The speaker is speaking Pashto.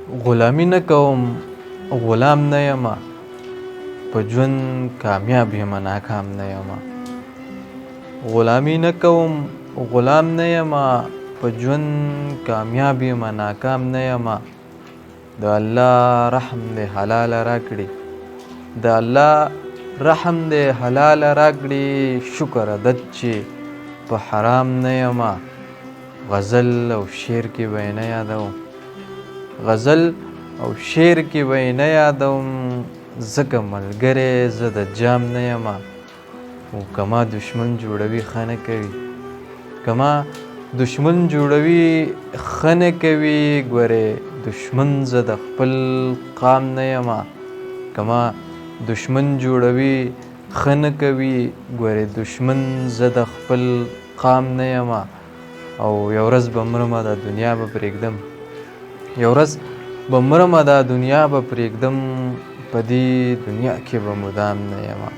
غلامي نه کوم غلام نه یمه په ژوند کامیاب یمه ناکام نه یمه غلامي نه کوم غلام نه یمه په ژوند کامیاب یمه ناکام نه یمه د الله رحم دې حلاله راکړي د الله رحم دې حلاله راکړي شکر عدد چې په حرام نه یمه غزل او شعر کې به یې نه یادوم غزل او شعر کې به یې نه یادوم ځکه ملګری زه د جام نه یمه او که ما دشمن جوړوي ښه نه کوي که ما دشمن جوړوي ښه نه کوي ګورې دشمن زه د خپل قام نه یمه که ما دشمن جوړوي ښه نه کوي ګورې دشمن زه د خپل قام نه یمه او یو ورځ به مرمه دا دنیا به پرېږدم یو ورځ به مرمه دا دنیا به پرېږدم په دې دنیا کې به مدام نه یمه